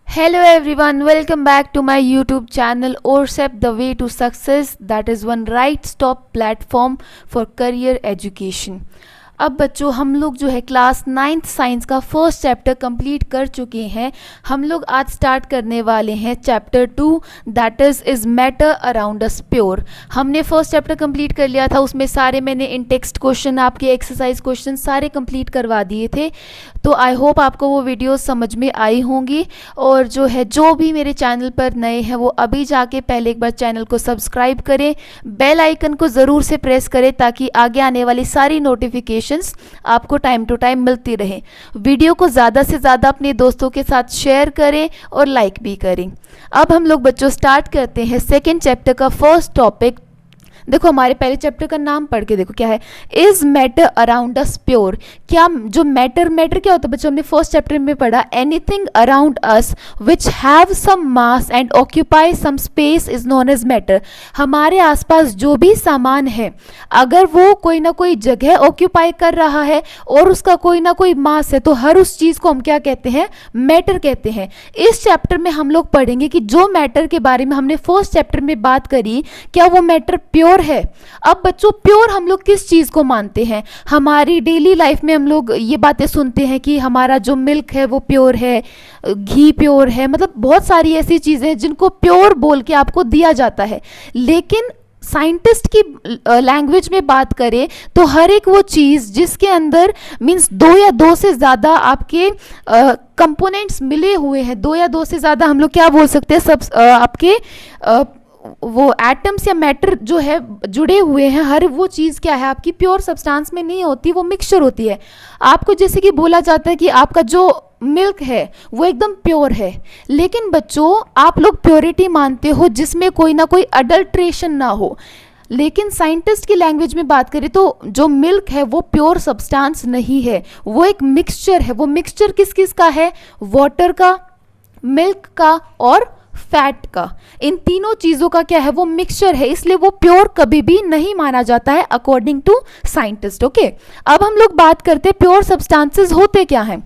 Hello everyone, welcome back to my YouTube channel ORCEP The Way to Success, that is one right stop platform for career education। अब बच्चों हम लोग जो है class 9th science का first chapter complete कर चुके हैं। हम लोग आज स्टार्ट करने वाले हैं chapter 2 that is matter around us pure. हमने फर्स्ट चैप्टर कंप्लीट कर लिया था, उसमें सारे मैंने इन टेक्स्ट क्वेश्चन आपके एक्सरसाइज क्वेश्चन सारे कंप्लीट करवा दिए थे। तो आई होप आपको वो वीडियो समझ में आई होंगी। और जो भी मेरे चैनल पर नए हैं वो अभी जाके पहले एक बार चैनल को सब्सक्राइब करें, बेल आइकन को ज़रूर से प्रेस करें ताकि आगे आने वाली सारी नोटिफिकेशन आपको टाइम टू टाइम मिलती रहे। वीडियो को ज़्यादा से ज़्यादा अपने दोस्तों के साथ शेयर करें और लाइक भी करें। अब हम लोग बच्चों स्टार्ट करते हैं सेकेंड चैप्टर का फर्स्ट टॉपिक। देखो हमारे पहले चैप्टर का नाम पढ़ के देखो क्या है, is matter around us pure. क्या जो मैटर क्या होता है बच्चों, हमने फर्स्ट चैप्टर में पढ़ा anything around us which have some mass and occupy some space is known as matter. हमारे आसपास जो भी सामान है अगर वो कोई ना कोई जगह ऑक्यूपाई कर रहा है और उसका कोई ना कोई मास है तो हर उस चीज को हम क्या कहते हैं, मैटर कहते हैं। इस चैप्टर में हम लोग पढ़ेंगे कि जो मैटर के बारे में हमने फर्स्ट चैप्टर में बात करी क्या वो मैटर प्योर है। अब बच्चों प्योर हम लोग किस चीज को मानते हैं? हमारी डेली लाइफ में हम लोग ये बातें सुनते हैं कि हमारा जो मिल्क है वो प्योर है, घी प्योर है, मतलब बहुत सारी ऐसी चीजें हैं जिनको प्योर बोल के आपको दिया जाता है। लेकिन साइंटिस्ट की लैंग्वेज में बात करें तो हर एक वो चीज़ जिसके अंदर मीन्स दो या दो से ज़्यादा आपके कंपोनेंट्स मिले हुए हैं, दो या दो से ज़्यादा हम लोग क्या बोल सकते हैं, सब आपके वो एटम्स या मैटर जो है जुड़े हुए हैं, हर वो चीज़ क्या है आपकी प्योर सब्सटेंस में नहीं होती, वो मिक्सचर होती है। आपको जैसे कि बोला जाता है कि आपका जो मिल्क है वो एकदम प्योर है, लेकिन बच्चों आप लोग प्योरिटी मानते हो जिसमें कोई ना कोई अडल्ट्रेशन ना हो। लेकिन साइंटिस्ट की लैंग्वेज में बात करें तो जो मिल्क है वो प्योर सब्सटेंस नहीं है, वो एक मिक्सचर है। वो मिक्सचर किस किस का है? वाटर का, मिल्क का और फैट का। इन तीनों चीजों का क्या है, वो मिक्सचर है, इसलिए वो प्योर कभी भी नहीं माना जाता है अकॉर्डिंग टू साइंटिस्ट। ओके, अब हम लोग बात करते हैं प्योर सब्सटेंसेस होते क्या हैं।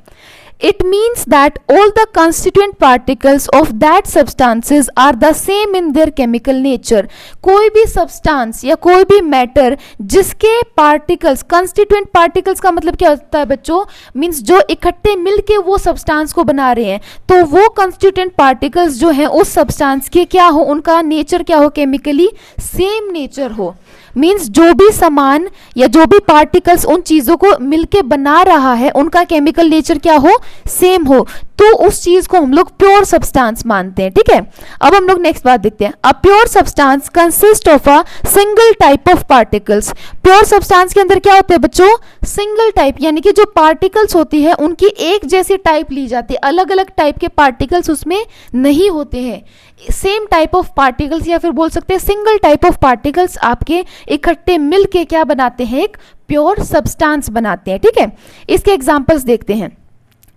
It means that all the constituent particles of that substances are the same in their chemical nature। कोई भी सब्सटेंस या कोई भी मैटर जिसके पार्टिकल्स, कंस्टिट्यूएंट पार्टिकल्स का मतलब क्या होता है बच्चों, मीन्स जो इकट्ठे मिलके वो सब्सटेंस को बना रहे हैं, तो वो कंस्टिट्यूएंट पार्टिकल्स जो हैं उस सब्सटेंस के क्या हो, उनका नेचर क्या हो, केमिकली सेम नेचर हो। मीन्स जो भी सामान या जो भी पार्टिकल्स उन चीजों को मिलके बना रहा है उनका केमिकल नेचर क्या हो, सेम हो, तो उस चीज को हम लोग प्योर सब्सटेंस मानते हैं। ठीक है, अब हम लोग नेक्स्ट बात देखते हैं। A pure substance consist of a single type of particles. Pure substance के अंदर क्या होते हैं बच्चों, सिंगल टाइप, यानी कि जो पार्टिकल्स होती है उनकी एक जैसी टाइप ली जाती है, अलग अलग टाइप के पार्टिकल्स उसमें नहीं होते हैं। सेम टाइप ऑफ पार्टिकल्स या फिर बोल सकते हैं सिंगल टाइप ऑफ पार्टिकल्स आपके इकट्ठे मिलके क्या बनाते हैं, एक प्योर सब्सटेंस बनाते हैं। ठीक है, इसके एग्जांपल्स देखते हैं।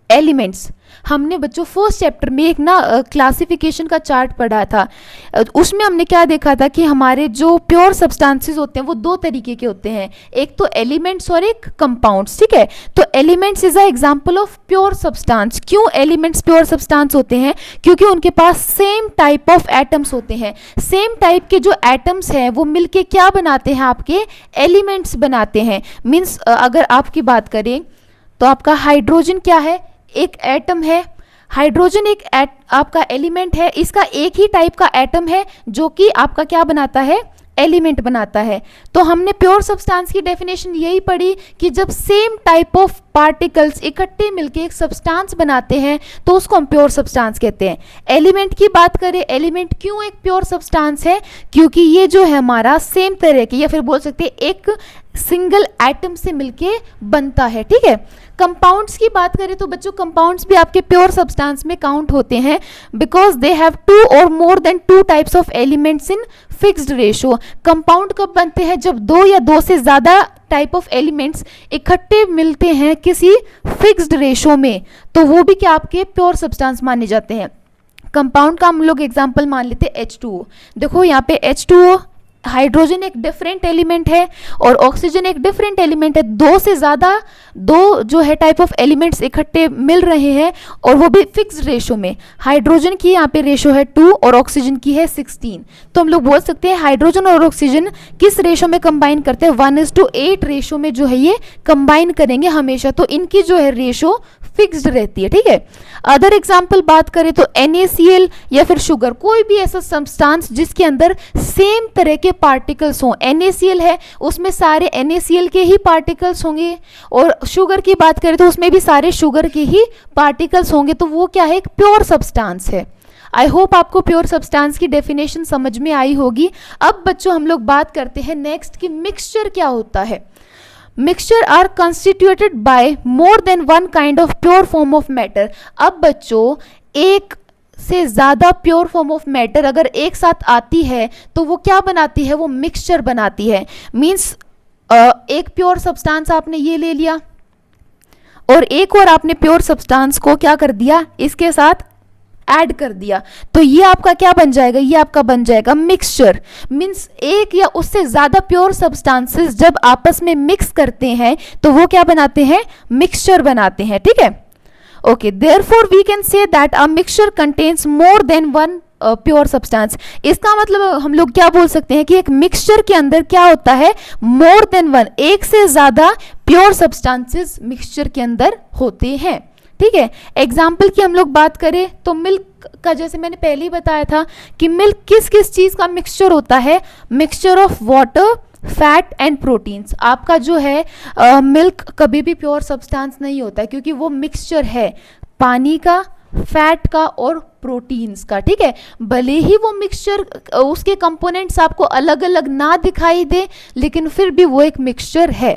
एलिमेंट्स, हमने बच्चों फर्स्ट चैप्टर में एक ना क्लासिफिकेशन का चार्ट पढ़ा था, उसमें हमने क्या देखा था कि हमारे जो प्योर सब्सटेंसेस होते हैं वो दो तरीके के होते हैं, एक तो एलिमेंट्स और एक कंपाउंड्स। ठीक है, तो elements is a example of pure substance. क्यों एलिमेंट्स प्योर सब्सटेंस होते हैं? क्योंकि उनके पास सेम टाइप ऑफ एटम्स होते हैं। सेम टाइप के जो एटम्स हैं वो मिलके क्या बनाते हैं, आपके एलिमेंट्स बनाते हैं। मीन्स अगर आपकी बात करें तो आपका हाइड्रोजन क्या है, एक एटम है। हाइड्रोजन एक आपका एलिमेंट है, इसका एक ही टाइप का एटम है जो कि आपका क्या बनाता है, एलिमेंट बनाता है। तो हमने प्योर सब्सटेंस की डेफिनेशन यही पढ़ी कि जब सेम टाइप ऑफ पार्टिकल्स इकट्ठे मिलके एक सब्सटेंस बनाते हैं तो उसको हम प्योर सब्सटेंस कहते हैं। एलिमेंट की बात करें, एलिमेंट क्यों एक प्योर सब्सटेंस है? क्योंकि ये जो है हमारा सेम तरह के या फिर बोल सकते हैं एक सिंगल एटम से मिलके बनता है। ठीक है, कंपाउंड्स की बात करें तो बच्चों कंपाउंड्स भी आपके प्योर सब्सटेंस में काउंट होते हैं बिकॉज दे हैव टू और more than two types of elements in fixed ratio. Compound कब बनते हैं? जब दो या दो से ज्यादा टाइप ऑफ एलिमेंट्स इकट्ठे मिलते हैं किसी फिक्स्ड रेशो में, तो वो भी क्या आपके प्योर सब्सटेंस माने जाते हैं। कंपाउंड का हम लोग एग्जांपल मान लेते हैं H2O। देखो यहाँ पे H2O हाइड्रोजन एक डिफरेंट एलिमेंट है और ऑक्सीजन एक डिफरेंट एलिमेंट है। दो से ज़्यादा दो जो है टाइप ऑफ एलिमेंट्स इकट्ठे मिल रहे हैं और वो भी फिक्स्ड रेशो में। हाइड्रोजन की यहाँ पे रेशो है 2 और ऑक्सीजन की है 16। तो हम लोग बोल सकते हैं हाइड्रोजन और ऑक्सीजन किस रेशो में कंबाइन करते हैं, 1:8 रेशो में जो है ये कंबाइन करेंगे हमेशा। तो इनकी जो है रेशो फिक्स्ड रहती है, ठीक है। अदर एग्जाम्पल बात करें तो NaCl या फिर शुगर, कोई भी ऐसा सब्सटेंस जिसके अंदर सेम तरह के पार्टिकल्स हों। NaCl है, उसमें सारे NaCl के ही पार्टिकल्स होंगे, और शुगर की बात करें तो उसमें भी सारे शुगर के ही पार्टिकल्स होंगे। तो वो क्या है, एक प्योर सब्सटेंस है। आई होप आपको प्योर सब्सटेंस की डेफिनेशन समझ में आई होगी। अब बच्चों हम लोग बात करते हैं नेक्स्ट कि मिक्सचर क्या होता है। Mixture are constituted by more than one kind of pure form of matter. अब बच्चों एक से ज़्यादा प्योर फॉर्म ऑफ मैटर अगर एक साथ आती है तो वो क्या बनाती है, वो मिक्सचर बनाती है। मीन्स एक प्योर सब्सटेंस आपने ये ले लिया और एक और आपने प्योर सब्सटेंस को क्या कर दिया, इसके साथ ऐड कर दिया, तो ये आपका क्या बन जाएगा, ये आपका बन जाएगा मिक्सचर। मीन्स एक या उससे ज्यादा प्योर सब्सटेंसेस जब आपस में मिक्स करते हैं तो वो क्या बनाते हैं, मिक्सचर बनाते हैं, ठीक है। Okay, therefore we can say that a mixture contains more than one pure substance. इसका मतलब हम लोग क्या बोल सकते हैं कि एक मिक्सचर के अंदर क्या होता है, मोर देन वन, एक से ज्यादा प्योर सब्सटेंसेस मिक्सचर के अंदर होते हैं, ठीक है। एग्जाम्पल की हम लोग बात करें तो मिल्क का, जैसे मैंने पहले ही बताया था कि मिल्क किस किस चीज का मिक्सचर होता है, mixture of water, fat and proteins. आपका जो है मिल्क कभी भी प्योर सब्सटेंस नहीं होता है, क्योंकि वो मिक्सचर है पानी का, फैट का और प्रोटीन्स का, ठीक है। भले ही वो मिक्सचर उसके कंपोनेंट्स आपको अलग अलग ना दिखाई दे, लेकिन फिर भी वो एक मिक्सचर है।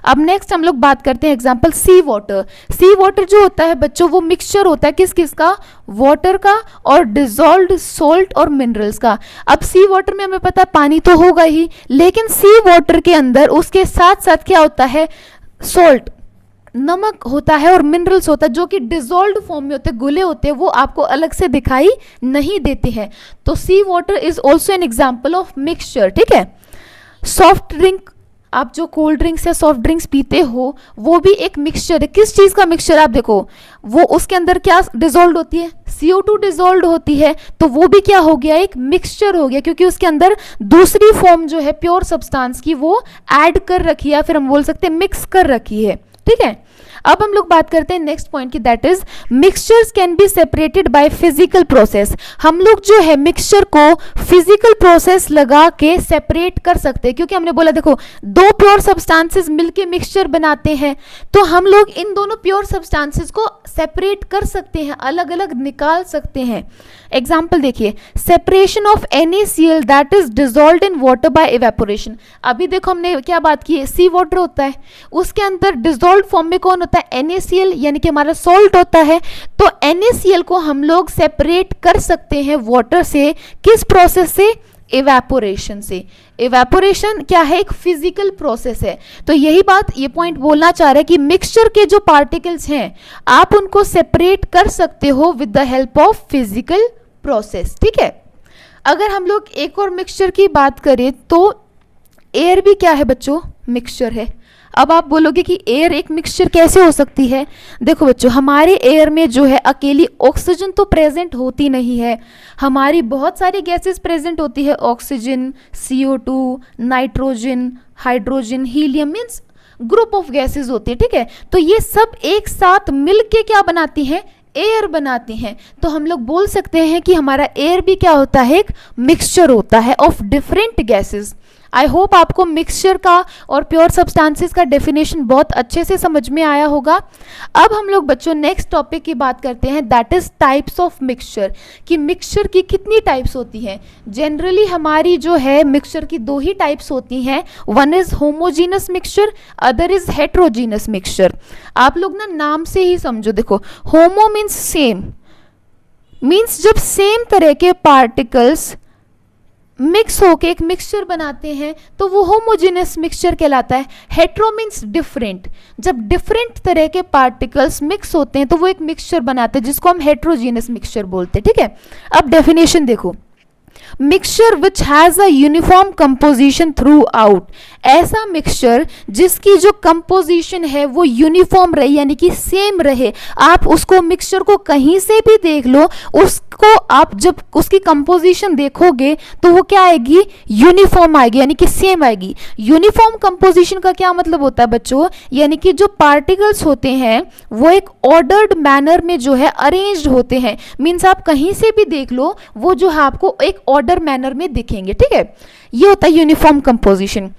अब नेक्स्ट हम लोग बात करते हैं एग्जांपल सी वाटर। सी वाटर जो होता है बच्चों, वो मिक्सचर होता है किस किस का, वाटर का और डिजॉल्व्ड सोल्ट और मिनरल्स का। अब सी वाटर में हमें पता है पानी तो होगा ही, लेकिन सी वाटर के अंदर उसके साथ साथ क्या होता है, सोल्ट, नमक होता है और मिनरल्स होता है, जो कि डिजॉल्व्ड फॉर्म में होते हैं, घुले होते हैं, वो आपको अलग से दिखाई नहीं देते हैं। तो sea water is also an example of mixture, ठीक है। सॉफ्ट ड्रिंक, आप जो कोल्ड ड्रिंक्स या सॉफ्ट ड्रिंक्स पीते हो वो भी एक मिक्सचर है। किस चीज़ का मिक्सचर, आप देखो वो उसके अंदर क्या डिजोल्व होती है, CO2 डिजोल्व होती है, तो वो भी क्या हो गया, एक मिक्सचर हो गया, क्योंकि उसके अंदर दूसरी फॉर्म जो है प्योर सब्सटेंस की वो ऐड कर रखी है, या फिर हम बोल सकते हैं मिक्स कर रखी है, ठीक है। अब हम लोग बात करते हैं नेक्स्ट पॉइंट की, that is mixtures can be separated by physical process. हम लोग जो है मिक्सचर को फिजिकल प्रोसेस लगा के सेपरेट कर सकते हैं, क्योंकि हमने बोला देखो दो प्योर सब्सटेंसेस मिलके मिक्सचर बनाते हैं, तो हम लोग इन दोनों प्योर सब्सटेंसेस को सेपरेट कर सकते हैं, अलग अलग निकाल सकते हैं। एग्जाम्पल देखिए, separation of NaCl that is dissolved in water bye evaporation. अभी देखो हमने क्या बात की है, सी वाटर होता है, उसके अंदर डिजोल्व्ड फॉर्म में कौन होता है, NaCl, यानी कि हमारा सॉल्ट होता है। तो NaCl को हम लोग सेपरेट कर सकते हैं वाटर से, किस प्रोसेस से, इवेपोरेशन से। इवेपोरेशन क्या है, एक फिजिकल प्रोसेस है। तो यही बात, ये पॉइंट बोलना चाह रहा है कि मिक्सचर के जो पार्टिकल्स हैं आप उनको सेपरेट कर सकते हो with the help of physical process, ठीक है। अगर हम लोग एक और मिक्सचर की बात करें तो एयर भी क्या है बच्चों, मिक्सचर है। अब आप बोलोगे कि एयर एक मिक्सचर कैसे हो सकती है। देखो बच्चों, हमारे एयर में जो है अकेली ऑक्सीजन तो प्रेजेंट होती नहीं है, हमारी बहुत सारी गैसेस प्रेजेंट होती है, oxygen, CO2, nitrogen, hydrogen, helium, means group of gases होती है, ठीक है। तो ये सब एक साथ मिलके क्या बनाती हैं, एयर बनाती हैं। तो हम लोग बोल सकते हैं कि हमारा एयर भी क्या होता है, एक मिक्सचर होता है of different gases. I hope आपको मिक्सचर का और प्योर सब्सटेंसेस का डेफिनेशन बहुत अच्छे से समझ में आया होगा। अब हम लोग बच्चों नेक्स्ट टॉपिक की बात करते हैं, that is types of mixture, कि मिक्सचर की कितनी टाइप्स होती हैं। जनरली हमारी जो है मिक्सचर की दो ही टाइप्स होती हैं, one is homogeneous mixture, other is heterogeneous mixture. आप लोग ना नाम से ही समझो, देखो होमो मीन्स सेम, मीन्स जब सेम तरह के पार्टिकल्स मिक्स होके एक मिक्सचर बनाते हैं तो वो होमोजेनस मिक्सचर कहलाता है। हेट्रो मीन्स डिफरेंट, जब डिफरेंट तरह के पार्टिकल्स मिक्स होते हैं तो वो एक मिक्सचर बनाते हैं, जिसको हम हेट्रोजीनस मिक्सचर बोलते हैं, ठीक है। अब डेफिनेशन देखो, mixture which has a uniform composition through out, ऐसा मिक्सचर जिसकी जो कंपोजिशन है वो यूनिफॉर्म रहे यानी कि सेम रहे। आप उसको मिक्सचर को कहीं से भी देख लो, उसको आप जब उसकी कंपोजिशन देखोगे तो वो क्या आएगी, यूनिफॉर्म आएगी यानी कि सेम आएगी। यूनिफॉर्म कंपोजिशन का क्या मतलब होता है बच्चों, यानी कि जो पार्टिकल्स होते हैं वो एक ऑर्डर्ड मैनर में जो है अरेंज्ड होते हैं। मीन्स आप कहीं से भी देख लो वो जो है आपको एक ऑर्डर मैनर में दिखेंगे, ठीक है। ये होता है यूनिफॉर्म कंपोजिशन।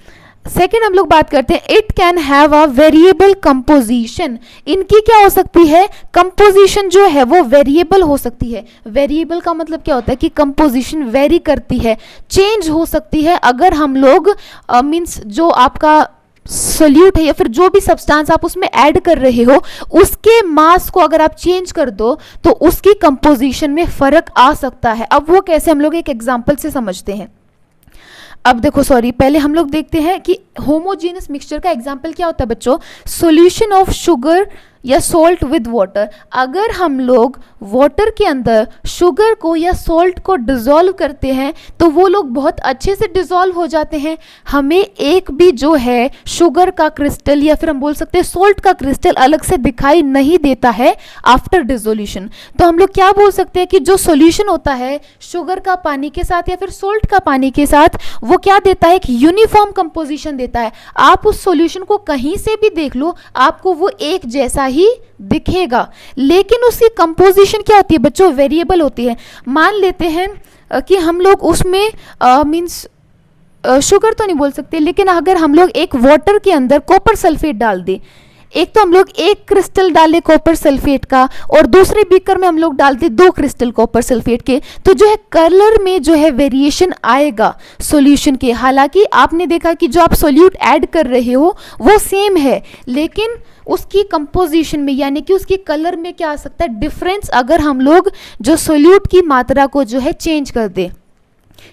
सेकेंड हम लोग बात करते हैं, it can have a variable composition. इनकी क्या हो सकती है, कंपोजिशन जो है वो वेरिएबल हो सकती है। वेरिएबल का मतलब क्या होता है कि कंपोजिशन वेरी करती है, चेंज हो सकती है। अगर हम लोग मीन्स जो आपका सोल्यूट है या फिर जो भी सब्सटेंस आप उसमें ऐड कर रहे हो उसके मास को अगर आप चेंज कर दो तो उसकी कंपोजिशन में फर्क आ सकता है। अब वो कैसे, हम लोग एक एग्जांपल से समझते हैं। अब देखो पहले हम लोग देखते हैं कि होमोजेनस मिक्सचर का एग्जांपल क्या होता है बच्चों, सॉल्यूशन ऑफ शुगर या सॉल्ट विद वाटर। अगर हम लोग वाटर के अंदर शुगर को या सॉल्ट को डिज़ोल्व करते हैं तो वो लोग बहुत अच्छे से डिज़ोल्व हो जाते हैं। हमें एक भी जो है शुगर का क्रिस्टल या फिर हम बोल सकते हैं सॉल्ट का क्रिस्टल अलग से दिखाई नहीं देता है आफ्टर डिसोल्यूशन। तो हम लोग क्या बोल सकते हैं कि जो सॉल्यूशन होता है शुगर का पानी के साथ या फिर सॉल्ट का पानी के साथ, वो क्या देता है, एक यूनिफॉर्म कंपोजिशन देता है। आप उस सॉल्यूशन को कहीं से भी देख लो आपको वो एक जैसा ही दिखेगा, लेकिन उसकी कंपोजिशन क्या होती है बच्चों, वेरिएबल होती है। मान लेते हैं कि हम लोग उसमें मींस शुगर तो नहीं बोल सकते, लेकिन अगर हम लोग एक वाटर के अंदर कॉपर सल्फेट डाल दें, एक तो हम लोग एक क्रिस्टल डाले कॉपर सल्फेट का और दूसरे बीकर में हम लोग डालते 2 क्रिस्टल कॉपर सल्फेट के, तो जो है कलर में जो है वेरिएशन आएगा सॉल्यूशन के। हालांकि आपने देखा कि जो आप सॉल्यूट ऐड कर रहे हो वो सेम है, लेकिन उसकी कंपोजिशन में यानी कि उसकी कलर में क्या आ सकता है, डिफरेंस, अगर हम लोग जो सॉल्यूट की मात्रा को जो है चेंज कर दे।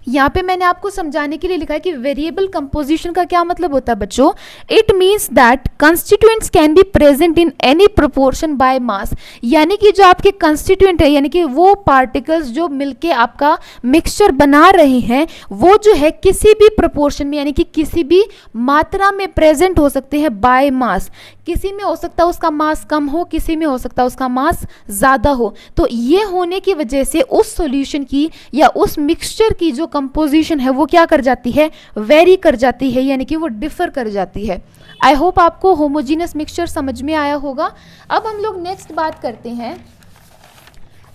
यहाँ पे मैंने आपको समझाने के लिए लिखा है कि वेरिएबल कंपोजिशन का क्या मतलब होता है बच्चों, it means that constituents can be present in any proportion by mass. यानी कि जो आपके कंस्टिट्यूएंट है यानी कि वो पार्टिकल्स जो मिलके आपका मिक्सचर बना रहे हैं वो जो है किसी भी प्रोपोर्शन में यानी कि किसी भी मात्रा में प्रेजेंट हो सकते हैं बाय मास। किसी में हो सकता है उसका मास कम हो, किसी में हो सकता है उसका मास ज़्यादा हो। तो ये होने की वजह से उस सॉल्यूशन की या उस मिक्सचर की जो कंपोजिशन है वो क्या कर जाती है, वेरी कर जाती है, यानी कि वो डिफर कर जाती है। आई होप आपको होमोजीनियस मिक्सचर समझ में आया होगा। अब हम लोग नेक्स्ट बात करते हैं,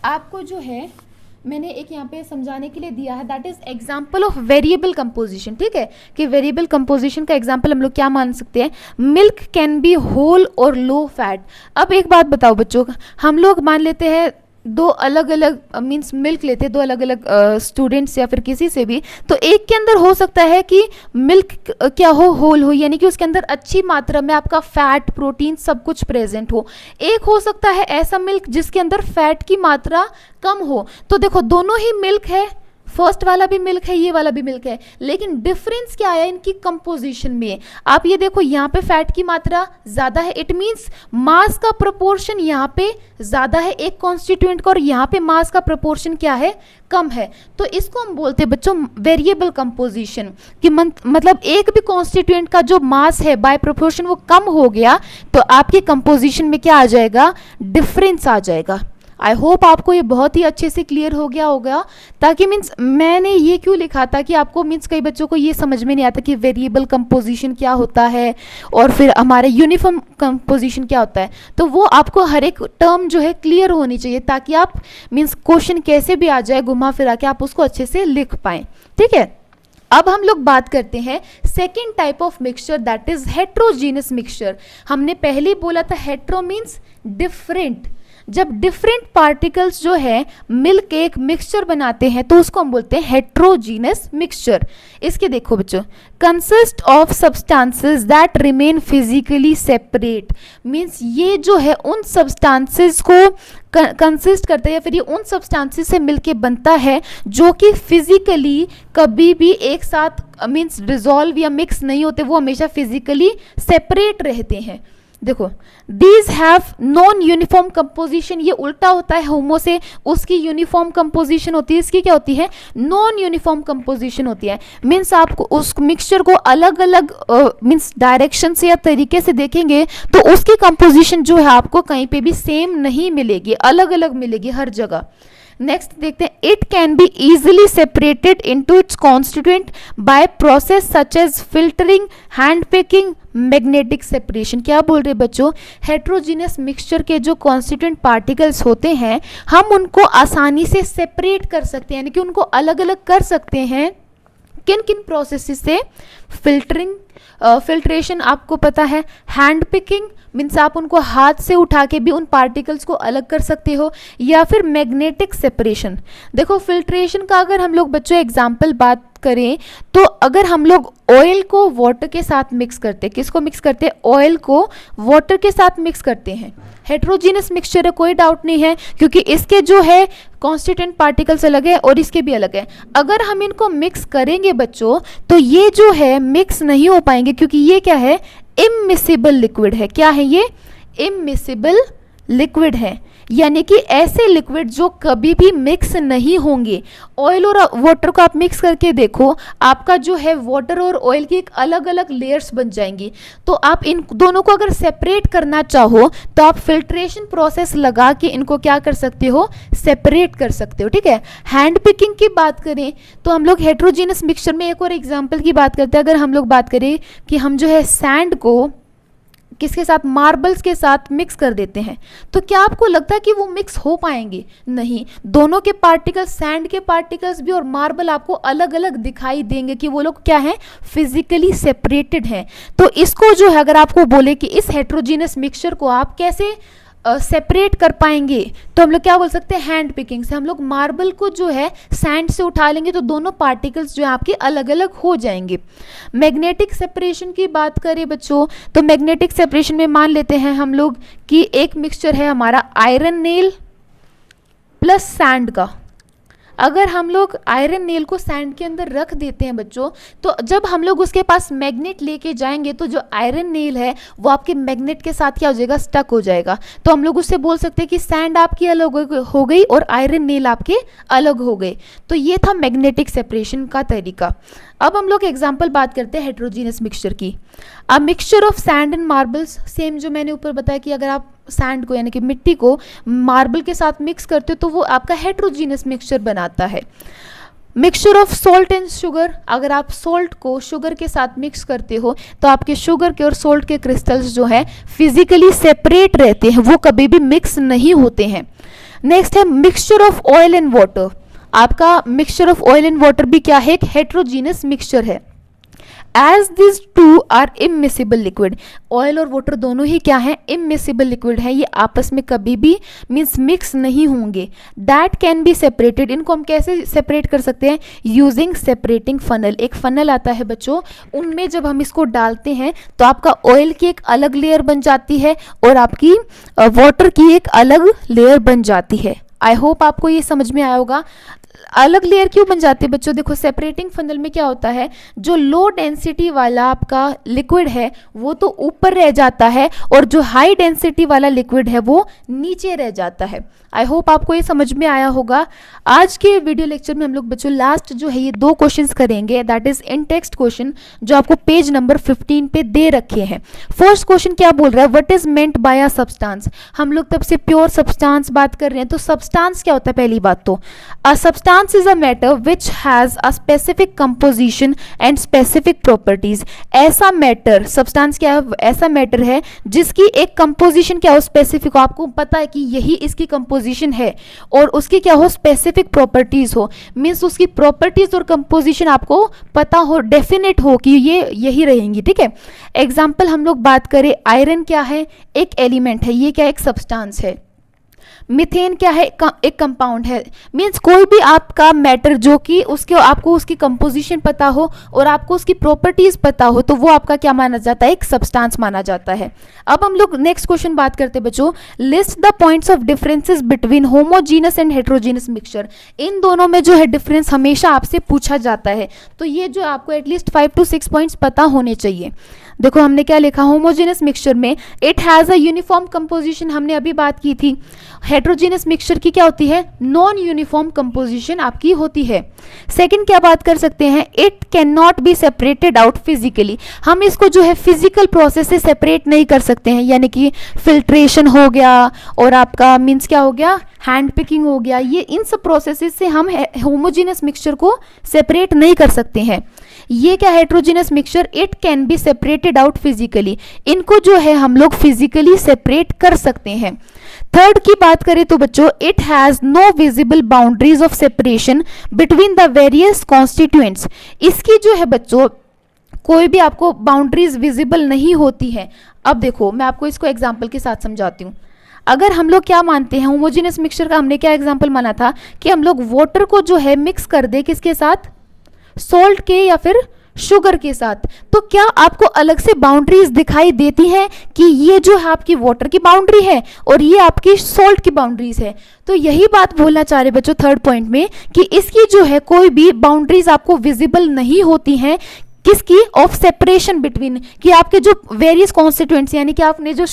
आपको जो है मैंने एक यहाँ पे समझाने के लिए दिया है, that is example of variable composition. ठीक है, कि वेरिएबल कंपोजिशन का एग्जाम्पल हम लोग क्या मान सकते हैं, मिल्क कैन बी होल और लो फैट। अब एक बात बताओ बच्चों, हम लोग मान लेते हैं 2 अलग अलग मीन्स मिल्क लेते हैं 2 अलग अलग स्टूडेंट्स या फिर किसी से भी, तो एक के अंदर हो सकता है कि मिल्क क्या हो, होल हो, यानी कि उसके अंदर अच्छी मात्रा में आपका फैट प्रोटीन सब कुछ प्रेजेंट हो। एक हो सकता है ऐसा मिल्क जिसके अंदर फैट की मात्रा कम हो। तो देखो दोनों ही मिल्क है, फर्स्ट वाला भी मिल्क है, ये वाला भी मिल्क है, लेकिन डिफरेंस क्या है इनकी कंपोजिशन में। आप ये देखो यहाँ पे फैट की मात्रा ज़्यादा है, इट मीन्स मास का प्रोपोर्शन यहाँ पे ज़्यादा है एक कॉन्स्टिट्यूएंट का, और यहाँ पे मास का प्रोपोर्शन क्या है, कम है। तो इसको हम बोलते हैं बच्चों वेरिएबल कंपोजिशन, कि मतलब एक भी कॉन्स्टिट्यूएंट का जो मास है बाय प्रोपोर्शन वो कम हो गया तो आपके कंपोजिशन में क्या आ जाएगा, डिफरेंस आ जाएगा। आई होप आपको ये बहुत ही अच्छे से क्लियर हो गया होगा। ताकि मीन्स मैंने ये क्यों लिखा था कि आपको मीन्स कई बच्चों को ये समझ में नहीं आता कि वेरिएबल कंपोजिशन क्या होता है और फिर हमारे यूनिफॉर्म कंपोजिशन क्या होता है। तो वो आपको हर एक टर्म जो है क्लियर होनी चाहिए, ताकि आप मीन्स क्वेश्चन कैसे भी आ जाए घुमा फिरा के आप उसको अच्छे से लिख पाएँ। ठीक है, अब हम लोग बात करते हैं second type of mixture, that is heterogeneous mixture. हमने पहले ही बोला था हेट्रो मीन्स डिफरेंट। जब डिफरेंट पार्टिकल्स जो है मिलकर एक मिक्सचर बनाते हैं तो उसको हम बोलते हैं हेट्रोजीनस मिक्सचर। इसके देखो बच्चों, consist of substances that remain physically separate, means ये जो है उन सब्सटेंसेस को कंसिस्ट करता है या फिर ये उन सब्सटेंसेस से मिलके बनता है जो कि फिजिकली कभी भी एक साथ मीन्स डिसॉल्व या मिक्स नहीं होते, वो हमेशा फिजिकली सेपरेट रहते हैं। देखो, these have non uniform composition, ये उल्टा होता है होमो से, उसकी यूनिफॉर्म कंपोजिशन होती है, इसकी क्या होती है, नॉन यूनिफॉर्म कंपोजिशन होती है। मीन्स आपको उस मिक्सचर को अलग अलग मीन्स डायरेक्शन से या तरीके से देखेंगे तो उसकी कंपोजिशन जो है आपको कहीं पे भी सेम नहीं मिलेगी, अलग अलग मिलेगी हर जगह। नेक्स्ट देखते हैं, it can be easily separated into its constituent by process such as filtering, hand picking, magnetic separation. क्या बोल रहे बच्चों, हेट्रोजीनियस मिक्सचर के जो कॉन्स्टिट्यूएंट पार्टिकल्स होते हैं हम उनको आसानी से सेपरेट कर सकते हैं, यानी कि उनको अलग अलग कर सकते हैं। किन किन प्रोसेस से, फिल्टरिंग, फिल्ट्रेशन आपको पता है, हैंड पिकिंग मीन्स आप उनको हाथ से उठा के भी उन पार्टिकल्स को अलग कर सकते हो, या फिर मैग्नेटिक सेपरेशन। देखो, फिल्ट्रेशन का अगर हम लोग बच्चों एग्जाम्पल बात करें तो अगर हम लोग ऑयल को वाटर के साथ मिक्स करते हैं, किसको मिक्स करते हैं, ऑयल को वाटर के साथ मिक्स करते हैं, हेट्रोजीनियस मिक्सचर है, कोई डाउट नहीं है, क्योंकि इसके जो है कॉन्स्टिट्यूएंट पार्टिकल्स अलग है और इसके भी अलग है। अगर हम इनको मिक्स करेंगे बच्चों तो ये जो है मिक्स नहीं हो पाएंगे, क्योंकि ये क्या है, इममिसिबल लिक्विड है। क्या है ये, इममिसिबल लिक्विड है, यानी कि ऐसे लिक्विड जो कभी भी मिक्स नहीं होंगे। ऑयल और वाटर को आप मिक्स करके देखो, आपका जो है वाटर और ऑयल की एक अलग अलग लेयर्स बन जाएंगी। तो आप इन दोनों को अगर सेपरेट करना चाहो तो आप फिल्ट्रेशन प्रोसेस लगा के इनको क्या कर सकते हो, सेपरेट कर सकते हो, ठीक है। हैंड पिकिंग की बात करें तो हम लोग हेट्रोजीनियस मिक्सचर में एक और एग्जाम्पल की बात करते हैं। अगर हम लोग बात करें कि हम जो है सैंड को किसके साथ, मार्बल्स के साथ मिक्स कर देते हैं, तो क्या आपको लगता है कि वो मिक्स हो पाएंगे? नहीं, दोनों के पार्टिकल्स, सैंड के पार्टिकल्स भी और मार्बल आपको अलग अलग दिखाई देंगे कि वो लोग क्या हैं, फिजिकली सेपरेटेड हैं। तो इसको जो है अगर आपको बोले कि इस हेट्रोजीनियस मिक्सचर को आप कैसे सेपरेट कर पाएंगे, तो हम लोग क्या बोल सकते हैं, हैंड पिकिंग से। हम लोग मार्बल को जो है सैंड से उठा लेंगे तो दोनों पार्टिकल्स जो है आपके अलग अलग हो जाएंगे। मैग्नेटिक सेपरेशन की बात करें बच्चों तो मैग्नेटिक सेपरेशन में मान लेते हैं हम लोग कि एक मिक्सचर है हमारा आयरन नेल प्लस सैंड का। अगर हम लोग आयरन नेल को सैंड के अंदर रख देते हैं बच्चों, तो जब हम लोग उसके पास मैग्नेट लेके जाएंगे तो जो आयरन नेल है वो आपके मैग्नेट के साथ क्या हो जाएगा, स्टक हो जाएगा। तो हम लोग उससे बोल सकते हैं कि सैंड आपकी अलग हो गई और आयरन नेल आपके अलग हो गए। तो ये था मैग्नेटिक सेपरेशन का तरीका। अब हम लोग एग्जाम्पल बात करते हैं हेट्रोजीनियस मिक्सचर की। A mixture of sand and marbles, same जो मैंने ऊपर बताया कि अगर आप सैंड को यानी कि मिट्टी को मार्बल के साथ मिक्स करते हो तो वो आपका हेट्रोजीनियस मिक्सचर बनाता है। Mixture of salt and sugar, अगर आप सॉल्ट को शुगर के साथ मिक्स करते हो तो आपके शुगर के और सॉल्ट के क्रिस्टल्स जो है फिजिकली सेपरेट रहते हैं, वो कभी भी मिक्स नहीं होते हैं। नेक्स्ट है mixture of oil and water. आपका mixture of oil and water भी क्या है, एक हेट्रोजीनियस मिक्सचर है। As this two are immiscible liquid, oil और वाटर दोनों ही क्या है, इमिसिबल लिक्विड है, ये आपस में कभी भी मीन्स मिक्स नहीं होंगे। दैट कैन बी सेपरेटेड, इनको हम कैसे सेपरेट कर सकते हैं, यूजिंग सेपरेटिंग फनल। एक फनल आता है बच्चों, उनमें जब हम इसको डालते हैं तो आपका ऑयल की एक अलग लेयर बन जाती है और आपकी वाटर की एक अलग लेयर बन जाती है। आई होप आपको ये समझ में आया होगा। अलग लेयर क्यों बन जाती है बच्चों, देखो सेपरेटिंग फनल में क्या होता है, जो लो डेंसिटी वाला आपका लिक्विड है वो तो ऊपर रह जाता है और जो हाई डेंसिटी वाला लिक्विड है वो नीचे रह जाता है। आई होप आपको ये समझ में आया होगा। आज के वीडियो लेक्चर में हम लोग बच्चों लास्ट जो है ये 2 क्वेश्चंस करेंगे, that is in text question जो आपको पेज नंबर 15 पे दे रखे हैं। फर्स्ट क्वेश्चन क्या बोल रहा है, what is meant by a substance. हम लोग तब से प्योर सब्सटेंस बात कर रहे हैं, तो सब्सटेंस क्या होता है, पहली बात तो a substance is a matter which has a specific composition and specific properties. ऐसा मैटर, सब्सटेंस क्या है, ऐसा मैटर है जिसकी एक कंपोजिशन क्या हो, स्पेसिफिक हो, आपको पता है कि यही इसकी कंपोजिशन है और उसकी क्या हो, स्पेसिफिक प्रॉपर्टीज हो, मींस उसकी प्रॉपर्टीज और कंपोजिशन आपको पता हो, डेफिनेट हो कि ये यही रहेंगी, ठीक है। एग्जांपल हम लोग बात करें, आयरन क्या है, एक एलिमेंट है, ये क्या एक सब्सटेंस है। मीथेन क्या है, एक कंपाउंड है। मींस कोई भी आपका मैटर जो कि उसके आपको उसकी कंपोजिशन पता हो और आपको उसकी प्रॉपर्टीज पता हो तो वो आपका क्या माना जाता है, एक सब्सटेंस माना जाता है। अब हम लोग नेक्स्ट क्वेश्चन बात करते हैं बच्चों, list the points of differences between homogeneous and heterogeneous mixture. इन दोनों में जो है डिफरेंस हमेशा आपसे पूछा जाता है, तो ये जो आपको एटलीस्ट 5 to 6 पॉइंट्स पता होने चाहिए। देखो हमने क्या लिखा, होमोजेनस मिक्सचर में it has a uniform composition, हमने अभी बात की थी। हेट्रोजीनस मिक्सचर की क्या होती है, नॉन यूनिफॉर्म कंपोजिशन आपकी होती है। सेकंड क्या बात कर सकते हैं, it can not be separated out physically, हम इसको जो है फिजिकल प्रोसेस से सेपरेट नहीं कर सकते हैं, यानी कि फिल्ट्रेशन हो गया और आपका मीन्स क्या हो गया, हैंड पिकिंग हो गया, ये इन सब प्रोसेसेस से हम होमोजेनस मिक्सचर को सेपरेट नहीं कर सकते हैं। ये क्या heterogeneous mixture, it can be separated out physically, इनको जो है हम लोग फिजिकली सेपरेट कर सकते हैं। थर्ड की बात करें तो बच्चों, it has no visible boundaries of separation between the various constituents, इसकी जो है बच्चों कोई भी आपको बाउंड्रीज विजिबल नहीं होती है। अब देखो मैं आपको इसको एग्जाम्पल के साथ समझाती हूँ। अगर हम लोग क्या मानते हैं, होमोजेनस मिक्सचर का हमने क्या एग्जाम्पल माना था कि हम लोग वाटर को जो है मिक्स कर दे किसके साथ, सॉल्ट के या फिर शुगर के साथ, तो क्या आपको अलग से बाउंड्रीज दिखाई देती हैं कि ये जो है आपकी वाटर की बाउंड्री है और ये आपकी सॉल्ट की बाउंड्रीज है। तो यही बात बोलना चाह रहे बच्चों थर्ड पॉइंट में कि इसकी जो है कोई भी बाउंड्रीज आपको विजिबल नहीं होती हैं, किसकी, ऑफ सेपरेशन बिटवीन, कि आपके जो वेरियस कॉन्स्टिट्यूएंट्स यानी कि आपने जो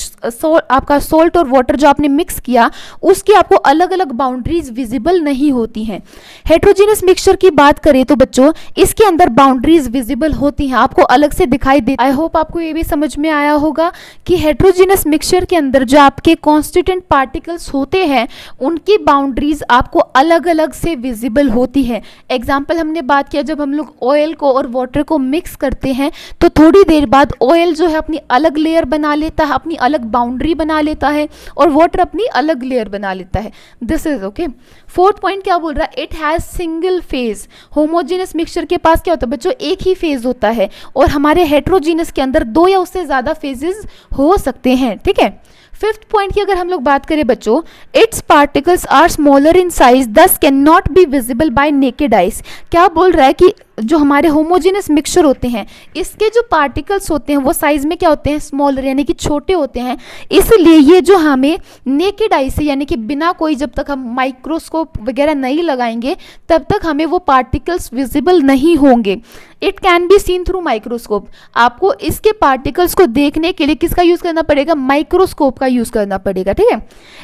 आपका सॉल्ट और वाटर जो आपने मिक्स किया उसकी आपको अलग अलग बाउंड्रीज विजिबल नहीं होती हैं। हेट्रोजीनस मिक्सचर की बात करें तो बच्चों इसके अंदर बाउंड्रीज विजिबल होती हैं, आपको अलग से दिखाई दे। आई होप आपको ये भी समझ में आया होगा कि हेट्रोजीनस मिक्सचर के अंदर जो आपके कॉन्स्टिट्यूएंट पार्टिकल्स होते हैं उनकी बाउंड्रीज आपको अलग अलग से विजिबल होती है। एग्जाम्पल हमने बात किया, जब हम लोग ऑयल को और वाटर को मिक्स करते हैं तो थोड़ी देर बाद ऑयल जो है अपनी अलग लेयर बना लेता है, अपनी अलग बाउंड्री बना लेता है, और वाटर अपनी अलग लेयर बना लेता है। This is okay. Fourth point क्या बोल रहा है, it has single phase, homogeneous mixture के पास क्या होता है बच्चों, एक ही फेज होता है, और हमारे हेट्रोजीनस के अंदर दो या उससे ज्यादा फेजेस हो सकते हैं। ठीक है। फिफ्थ पॉइंट की अगर हम लोग बात करें बच्चों, its particles are smaller in size thus can not be visible by naked eyes, क्या बोल रहा है कि जो हमारे होमोजेनस मिक्सचर होते हैं इसके जो पार्टिकल्स होते हैं वो साइज में क्या होते हैं, स्मॉलर यानी कि छोटे होते हैं, इसलिए ये जो हमें नेकेड आई से यानी कि बिना कोई, जब तक हम माइक्रोस्कोप वगैरह नहीं लगाएंगे तब तक हमें वो पार्टिकल्स विजिबल नहीं होंगे। It can be seen through microscope, आपको इसके पार्टिकल्स को देखने के लिए किसका यूज करना पड़ेगा, माइक्रोस्कोप का यूज करना पड़ेगा। ठीक है।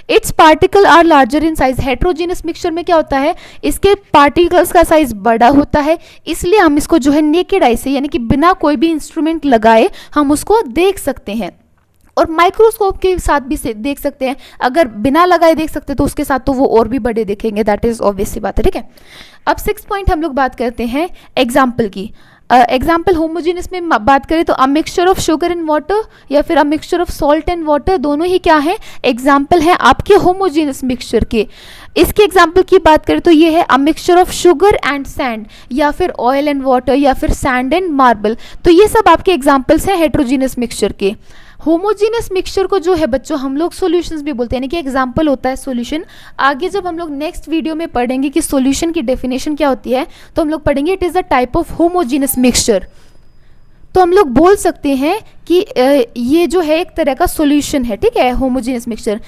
Its particle are larger in size, heterogeneous mixture में क्या होता है, इसके पार्टिकल्स का साइज बड़ा होता है, इसलिए हम इसको जो है नेकेड आई से यानी कि बिना कोई भी इंस्ट्रूमेंट लगाए हम उसको देख सकते हैं, और माइक्रोस्कोप के साथ भी से देख सकते हैं। अगर बिना लगाए देख सकते हैं तो उसके साथ तो वो और भी बड़े दिखेंगे, दैट इज ऑब्वियस सी बात है। ठीक है। अब सिक्स पॉइंट हम लोग बात करते हैं एग्जाम्पल की। एग्जाम्पल होमोजेनस में बात करें तो a mixture of sugar and water या फिर a mixture of salt and water, दोनों ही क्या है, एग्जाम्पल है आपके होमोजेनस मिक्सचर के। इसके एग्जाम्पल की बात करें तो ये है a mixture of sugar and sand, या फिर ऑयल एंड वाटर, या फिर सैंड एंड मार्बल, तो ये सब आपके एग्जाम्पल्स हैं हेट्रोजीनस मिक्सचर के। होमोजीनस मिक्सचर को जो है बच्चों हम लोग सॉल्यूशंस भी बोलते हैं, यानी कि एग्जांपल होता है सॉल्यूशन। आगे जब हम लोग नेक्स्ट वीडियो में पढ़ेंगे कि सॉल्यूशन की डेफिनेशन क्या होती है तो हम लोग पढ़ेंगे it is a type of homogeneous mixture. तो हम लोग बोल सकते हैं कि ये जो है एक तरह का सॉल्यूशन है। ठीक है, होमोजीनस मिक्सचर।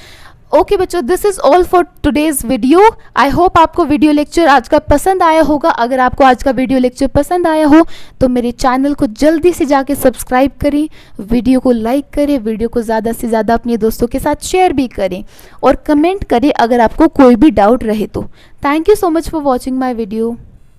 ओके बच्चों, this is all for today's video. I hope आपको वीडियो लेक्चर आज का पसंद आया होगा। अगर आपको आज का वीडियो लेक्चर पसंद आया हो तो मेरे चैनल को जल्दी से जाके सब्सक्राइब करें, वीडियो को लाइक करें, वीडियो को ज़्यादा से ज़्यादा अपने दोस्तों के साथ शेयर भी करें, और कमेंट करें अगर आपको कोई भी डाउट रहे तो। Thank you so much for watching my video.